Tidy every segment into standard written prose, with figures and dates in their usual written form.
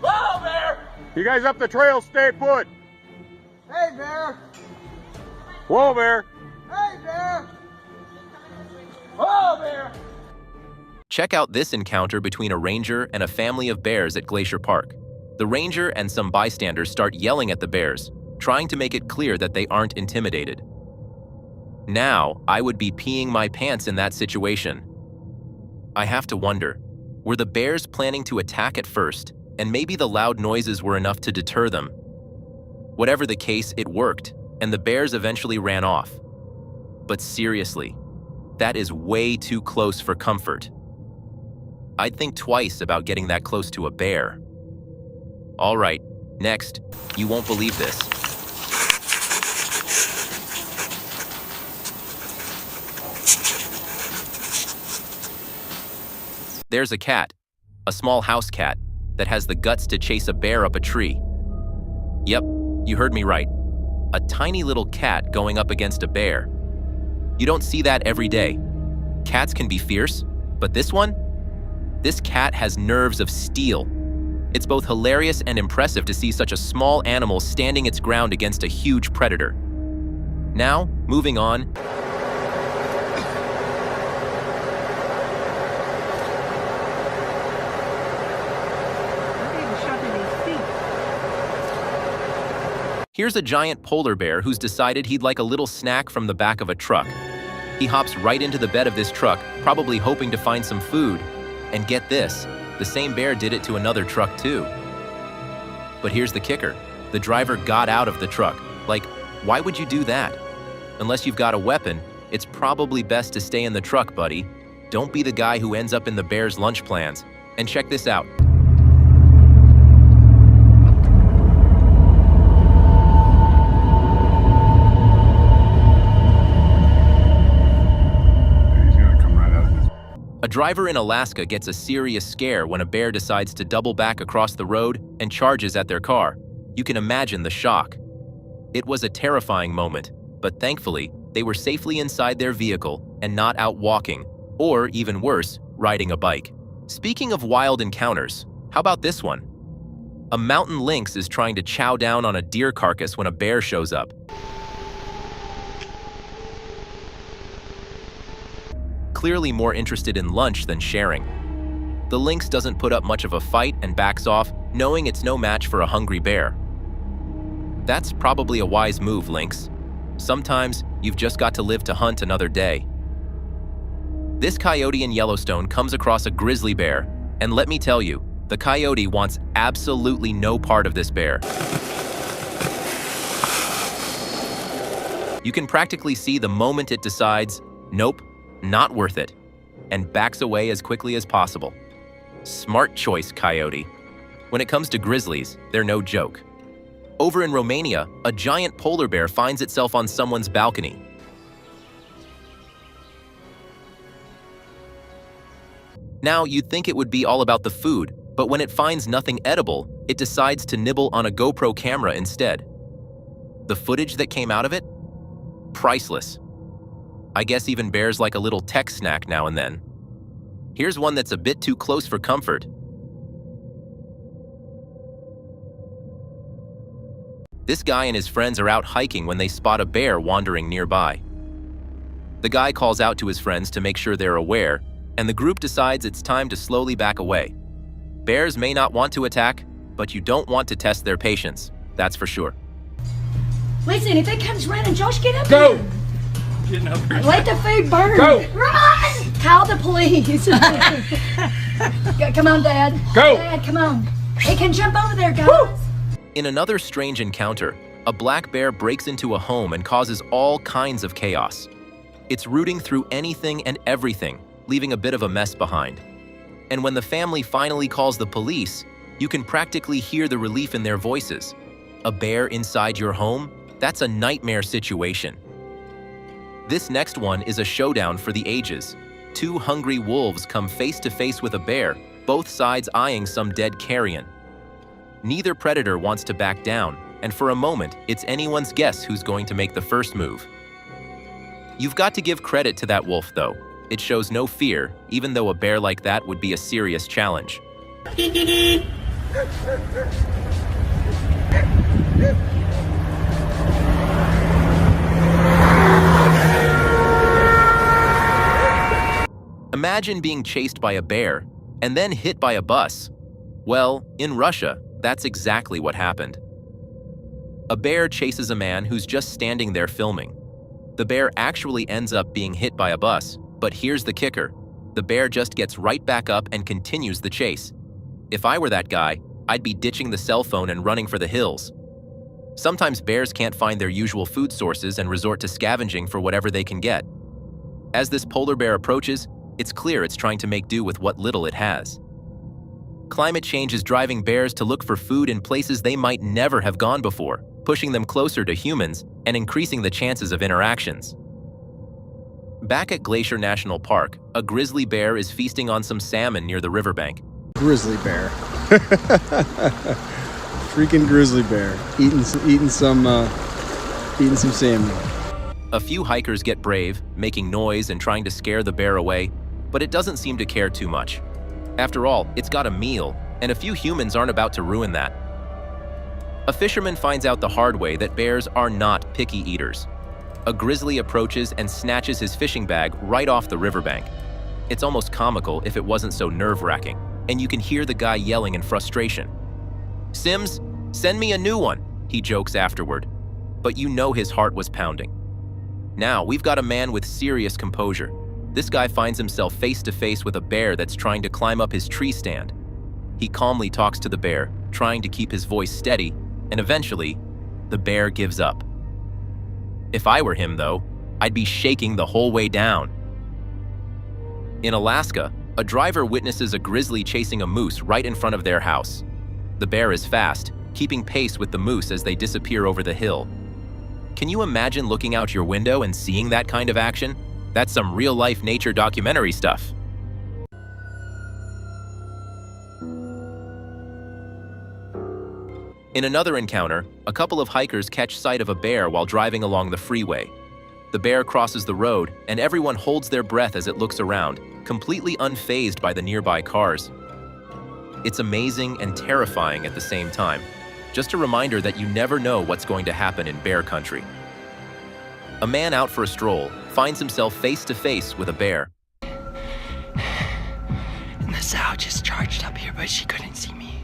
Whoa, bear! You guys up the trail, stay put. Hey, bear! Whoa, bear. Hey, bear! Whoa, bear! Check out this encounter between a ranger and a family of bears at Glacier Park. The ranger and some bystanders start yelling at the bears, trying to make it clear that they aren't intimidated. Now, I would be peeing my pants in that situation. I have to wonder, were the bears planning to attack at first, and maybe the loud noises were enough to deter them? Whatever the case, it worked, and the bears eventually ran off. But seriously, that is way too close for comfort. I'd think twice about getting that close to a bear. All right, next, you won't believe this. There's a cat, a small house cat, that has the guts to chase a bear up a tree. Yep, you heard me right. A tiny little cat going up against a bear. You don't see that every day. Cats can be fierce, but this one? This cat has nerves of steel. It's both hilarious and impressive to see such a small animal standing its ground against a huge predator. Now, moving on. Here's a giant polar bear who's decided he'd like a little snack from the back of a truck. He hops right into the bed of this truck, probably hoping to find some food. And get this, the same bear did it to another truck too. But here's the kicker. The driver got out of the truck. Like, why would you do that? Unless you've got a weapon, it's probably best to stay in the truck, buddy. Don't be the guy who ends up in the bear's lunch plans. And check this out. A driver in Alaska gets a serious scare when a bear decides to double back across the road and charges at their car. You can imagine the shock. It was a terrifying moment, but thankfully, they were safely inside their vehicle and not out walking, or even worse, riding a bike. Speaking of wild encounters, how about this one? A mountain lynx is trying to chow down on a deer carcass when a bear shows up. Clearly more interested in lunch than sharing. The lynx doesn't put up much of a fight and backs off, knowing it's no match for a hungry bear. That's probably a wise move, lynx. Sometimes you've just got to live to hunt another day. This coyote in Yellowstone comes across a grizzly bear, and let me tell you, the coyote wants absolutely no part of this bear. You can practically see the moment it decides, nope, not worth it, and backs away as quickly as possible. Smart choice, coyote. When it comes to grizzlies, they're no joke. Over in Romania, a giant polar bear finds itself on someone's balcony. Now, you'd think it would be all about the food, but when it finds nothing edible, it decides to nibble on a GoPro camera instead. The footage that came out of it? Priceless. I guess even bears like a little tech snack now and then. Here's one that's a bit too close for comfort. This guy and his friends are out hiking when they spot a bear wandering nearby. The guy calls out to his friends to make sure they're aware, and the group decides it's time to slowly back away. Bears may not want to attack, but you don't want to test their patience, that's for sure. Listen, if it comes running, Josh, get up Go! here. Getting up here. Let the food burn. Go! Run! Call the police. Come on, Dad. Go! Dad, come on. It can jump over there, guys. Woo! In another strange encounter, a black bear breaks into a home and causes all kinds of chaos. It's rooting through anything and everything, leaving a bit of a mess behind. And when the family finally calls the police, you can practically hear the relief in their voices. A bear inside your home? That's a nightmare situation. This next one is a showdown for the ages. Two hungry wolves come face to face with a bear, both sides eyeing some dead carrion. Neither predator wants to back down, and for a moment, it's anyone's guess who's going to make the first move. You've got to give credit to that wolf, though. It shows no fear, even though a bear like that would be a serious challenge. Imagine being chased by a bear and then hit by a bus. Well, in Russia, that's exactly what happened. A bear chases a man who's just standing there filming. The bear actually ends up being hit by a bus, but here's the kicker. The bear just gets right back up and continues the chase. If I were that guy, I'd be ditching the cell phone and running for the hills. Sometimes bears can't find their usual food sources and resort to scavenging for whatever they can get. As this polar bear approaches, it's clear it's trying to make do with what little it has. Climate change is driving bears to look for food in places they might never have gone before, pushing them closer to humans and increasing the chances of interactions. Back at Glacier National Park, a grizzly bear is feasting on some salmon near the riverbank. Grizzly bear. Freaking grizzly bear. Eating some salmon. A few hikers get brave, making noise and trying to scare the bear away, but it doesn't seem to care too much. After all, it's got a meal, and a few humans aren't about to ruin that. A fisherman finds out the hard way that bears are not picky eaters. A grizzly approaches and snatches his fishing bag right off the riverbank. It's almost comical if it wasn't so nerve-wracking, and you can hear the guy yelling in frustration. "Sims, send me a new one," he jokes afterward, but you know his heart was pounding. Now, we've got a man with serious composure. This guy finds himself face to face with a bear that's trying to climb up his tree stand. He calmly talks to the bear, trying to keep his voice steady, and eventually, the bear gives up. If I were him, though, I'd be shaking the whole way down. In Alaska, a driver witnesses a grizzly chasing a moose right in front of their house. The bear is fast, keeping pace with the moose as they disappear over the hill. Can you imagine looking out your window and seeing that kind of action? That's some real-life nature documentary stuff. In another encounter, a couple of hikers catch sight of a bear while driving along the freeway. The bear crosses the road, and everyone holds their breath as it looks around, completely unfazed by the nearby cars. It's amazing and terrifying at the same time. Just a reminder that you never know what's going to happen in bear country. A man out for a stroll finds himself face to face with a bear. And the sow just charged up here, but she couldn't see me.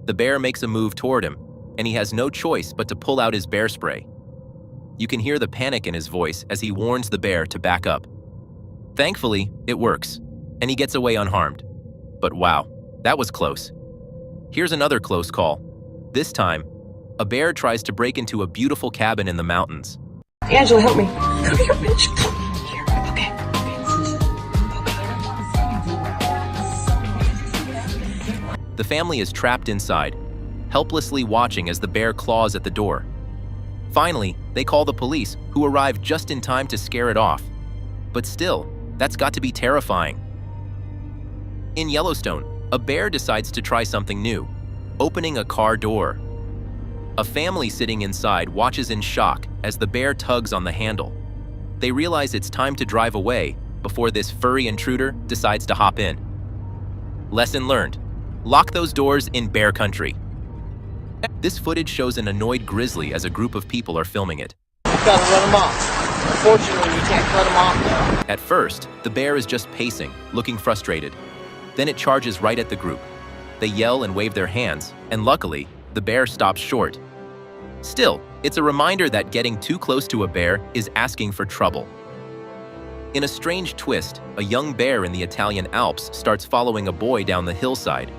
The bear makes a move toward him, and he has no choice but to pull out his bear spray. You can hear the panic in his voice as he warns the bear to back up. Thankfully, it works, and he gets away unharmed. But wow, that was close. Here's another close call. This time, a bear tries to break into a beautiful cabin in the mountains. Angela, help me. Come here, bitch. Come here. Okay. The family is trapped inside, helplessly watching as the bear claws at the door. Finally, they call the police, who arrive just in time to scare it off. But still, that's got to be terrifying. In Yellowstone, a bear decides to try something new, opening a car door. A family sitting inside watches in shock as the bear tugs on the handle. They realize it's time to drive away before this furry intruder decides to hop in. Lesson learned: lock those doors in bear country. This footage shows an annoyed grizzly as a group of people are filming it. You gotta let him off. Unfortunately, you can't let him off now. At first, the bear is just pacing, looking frustrated. Then it charges right at the group. They yell and wave their hands, and luckily, the bear stops short. Still, it's a reminder that getting too close to a bear is asking for trouble. In a strange twist, a young bear in the Italian Alps starts following a boy down the hillside.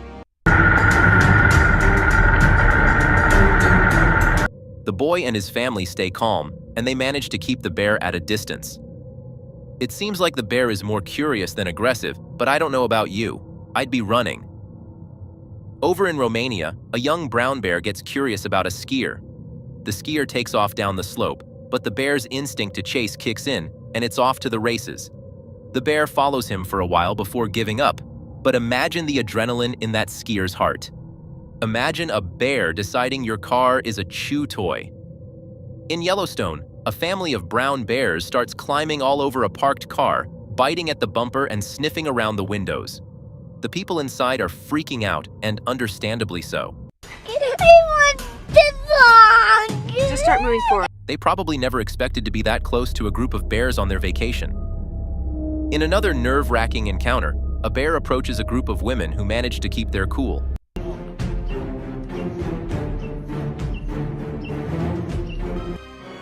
The boy and his family stay calm, and they manage to keep the bear at a distance. It seems like the bear is more curious than aggressive, but I don't know about you. I'd be running. Over in Romania, a young brown bear gets curious about a skier. The skier takes off down the slope, but the bear's instinct to chase kicks in, and it's off to the races. The bear follows him for a while before giving up, but imagine the adrenaline in that skier's heart. Imagine a bear deciding your car is a chew toy. In Yellowstone, a family of brown bears starts climbing all over a parked car, biting at the bumper and sniffing around the windows. The people inside are freaking out, and understandably so. Just start moving forward. They probably never expected to be that close to a group of bears on their vacation. In another nerve-wracking encounter, a bear approaches a group of women who manage to keep their cool.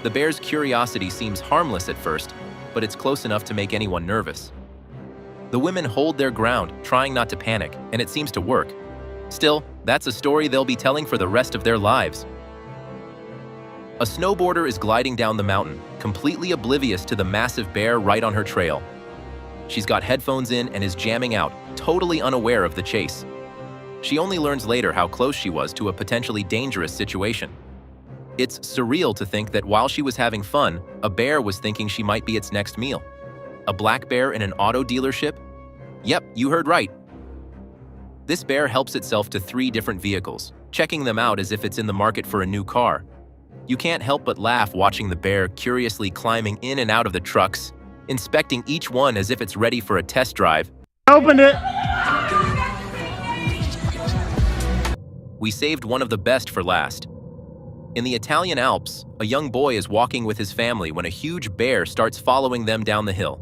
The bear's curiosity seems harmless at first, but it's close enough to make anyone nervous. The women hold their ground, trying not to panic, and it seems to work. Still, that's a story they'll be telling for the rest of their lives. A snowboarder is gliding down the mountain, completely oblivious to the massive bear right on her trail. She's got headphones in and is jamming out, totally unaware of the chase. She only learns later how close she was to a potentially dangerous situation. It's surreal to think that while she was having fun, a bear was thinking she might be its next meal. A black bear in an auto dealership? Yep, you heard right. This bear helps itself to 3 different vehicles, checking them out as if it's in the market for a new car. You can't help but laugh watching the bear curiously climbing in and out of the trucks, inspecting each one as if it's ready for a test drive. Opened it. We saved one of the best for last. In the Italian Alps, a young boy is walking with his family when a huge bear starts following them down the hill.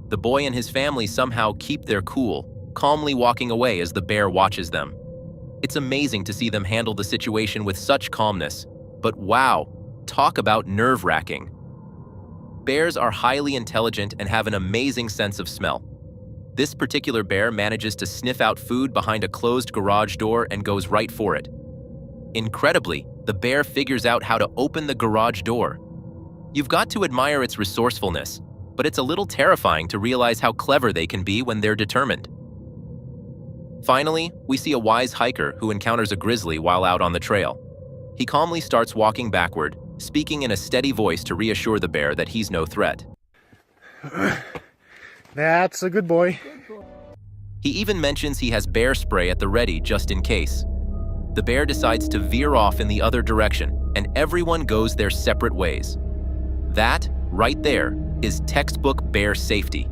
The boy and his family somehow keep their cool, calmly walking away as the bear watches them. It's amazing to see them handle the situation with such calmness, but wow, talk about nerve-wracking. Bears are highly intelligent and have an amazing sense of smell. This particular bear manages to sniff out food behind a closed garage door and goes right for it. Incredibly, the bear figures out how to open the garage door. You've got to admire its resourcefulness, but it's a little terrifying to realize how clever they can be when they're determined. Finally, we see a wise hiker who encounters a grizzly while out on the trail. He calmly starts walking backward, speaking in a steady voice to reassure the bear that he's no threat. That's a good boy. He even mentions he has bear spray at the ready just in case. The bear decides to veer off in the other direction, and everyone goes their separate ways. That, right there, is textbook bear safety.